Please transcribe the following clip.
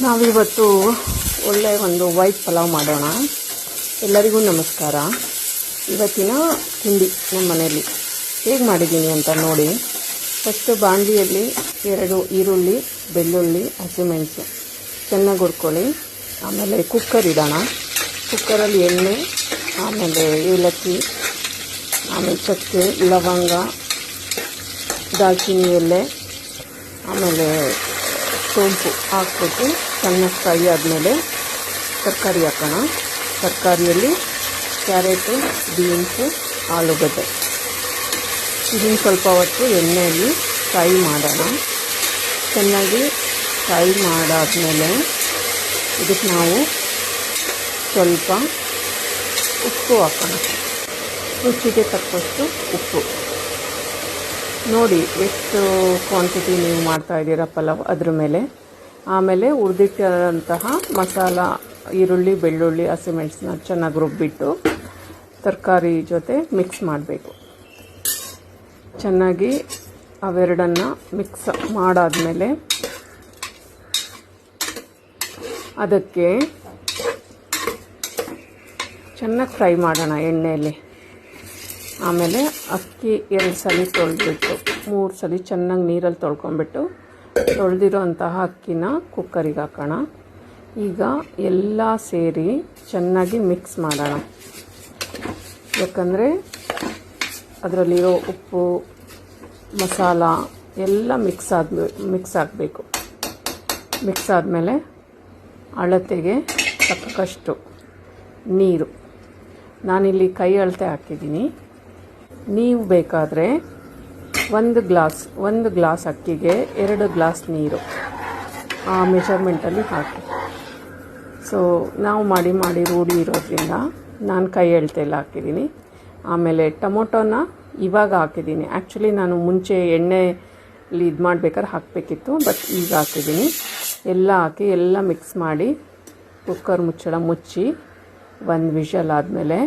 ನಾವಿವತ್ತು ಒಳ್ಳೆಯ ಒಂದು ವೈಟ್ ಪಲಾವ್ ಮಾಡೋಣ. ಎಲ್ಲರಿಗೂ ನಮಸ್ಕಾರ. ಇವತ್ತಿನ ತಿಂಡಿ ನಮ್ಮ ಮನೆಯಲ್ಲಿ ಹೇಗೆ ಮಾಡಿದ್ದೀನಿ ಅಂತ ನೋಡಿ. ಫಸ್ಟು ಬಾಣಲಿಯಲ್ಲಿ 2 ಈರುಳ್ಳಿ, ಬೆಳ್ಳುಳ್ಳಿ, ಹಸಿಮೆಣಸು ಚೆನ್ನಾಗಿ ಹುರ್ಕೊಳ್ಳಿ. ಆಮೇಲೆ ಕುಕ್ಕರ್ ಇಡೋಣ. ಕುಕ್ಕರಲ್ಲಿ ಎಣ್ಣೆ, ಆಮೇಲೆ ಏಲಕ್ಕಿ, ಆಮೇಲೆ ಚಕ್ಕೆ, ಲವಂಗ, ದಾಲ್ಚಿನ್ನಿ ಎಲೆ, ಆಮೇಲೆ ಸೋಂಪು ಹಾಕ್ಬಿಟ್ಟು ಚೆನ್ನಾಗಿ ಫ್ರೈ ಆದಮೇಲೆ ತರಕಾರಿ ಹಾಕೋಣ. ತರಕಾರಿಯಲ್ಲಿ ಕ್ಯಾರೆಟು, ಬೀನ್ಸು, ಆಲೂಗಡ್ಡೆ ಇದನ್ನು ಸ್ವಲ್ಪ ಹೊತ್ತು ಎಣ್ಣೆಯಲ್ಲಿ ಫ್ರೈ ಮಾಡೋಣ. ಚೆನ್ನಾಗಿ ಫ್ರೈ ಮಾಡಾದಮೇಲೆ ಇದಕ್ಕೆ ನಾವು ಸ್ವಲ್ಪ ಉಪ್ಪು ಹಾಕೋಣ. ರುಚಿಗೆ ತಕ್ಕಷ್ಟು ಉಪ್ಪು ನೋಡಿ ಎಷ್ಟು ಕ್ವಾಂಟಿಟಿ ನೀವು ಮಾಡ್ತಾಯಿದ್ದೀರಾ ಪಲಾವ್ ಅದ್ರ ಮೇಲೆ. ಆಮೇಲೆ ಹುರಿದಿಟ್ಟಿರೋಂತಹ ಮಸಾಲ ಈರುಳ್ಳಿ, ಬೆಳ್ಳುಳ್ಳಿ, ಹಸಿಮೆಣಸನ್ನ ಚೆನ್ನಾಗಿ ರುಬ್ಬಿಟ್ಟು ತರಕಾರಿ ಜೊತೆ ಮಿಕ್ಸ್ ಮಾಡಬೇಕು. ಚೆನ್ನಾಗಿ ಅವೆರಡನ್ನು ಮಿಕ್ಸ್ ಮಾಡಾದಮೇಲೆ ಅದಕ್ಕೆ ಚೆನ್ನಾಗಿ ಫ್ರೈ ಮಾಡೋಣ ಎಣ್ಣೆಯಲ್ಲಿ. ಆಮೇಲೆ ಅಕ್ಕಿ 2 ಸಲ ತೊಳೆದ್ಬಿಟ್ಟು 3 ಸಲ ಚೆನ್ನಾಗಿ ನೀರಲ್ಲಿ ತೊಳ್ಕೊಂಬಿಟ್ಟು ತೊಳೆದಿರೋ ಅಂತಹ ಅಕ್ಕಿನ ಕುಕ್ಕರಿಗೆ ಹಾಕೋಣ. ಈಗ ಎಲ್ಲ ಸೇರಿ ಚೆನ್ನಾಗಿ ಮಿಕ್ಸ್ ಮಾಡೋಣ. ಯಾಕಂದರೆ ಅದರಲ್ಲಿರೋ ಉಪ್ಪು, ಮಸಾಲ ಎಲ್ಲ ಮಿಕ್ಸ್ ಆಗಬೇಕು. ಮಿಕ್ಸ್ ಆದಮೇಲೆ ಅಳತೆಗೆ ತಕ್ಕಷ್ಟು ನೀರು, ನಾನಿಲ್ಲಿ ಕೈ ಅಳತೆ ಹಾಕಿದ್ದೀನಿ. ನೀವು ಬೇಕಾದರೆ 1 ಗ್ಲಾಸ್ ಅಕ್ಕಿಗೆ 2 ಗ್ಲಾಸ್ ನೀರು ಆ ಮೆಷರ್ಮೆಂಟಲ್ಲಿ ಹಾಕಿ. ಸೊ ನಾವು ಮಾಡಿ ರೂಢಿ ಇರೋದ್ರಿಂದ ನಾನು ಕೈ ಅಳತೆಯಲ್ಲಿ ಹಾಕಿದ್ದೀನಿ. ಆಮೇಲೆ ಟೊಮೊಟೊನ ಇವಾಗ ಹಾಕಿದ್ದೀನಿ. ಆ್ಯಕ್ಚುಲಿ ನಾನು ಮುಂಚೆ ಎಣ್ಣೆಲಿ ಇದು ಮಾಡಬೇಕಾದ್ರೆ ಹಾಕಬೇಕಿತ್ತು, ಬಟ್ ಈಗ ಹಾಕಿದ್ದೀನಿ. ಎಲ್ಲ ಹಾಕಿ ಎಲ್ಲ ಮಿಕ್ಸ್ ಮಾಡಿ ಕುಕ್ಕರ್ ಮುಚ್ಚಳ ಮುಚ್ಚಿ 1 ವಿಷಲ್ ಆದಮೇಲೆ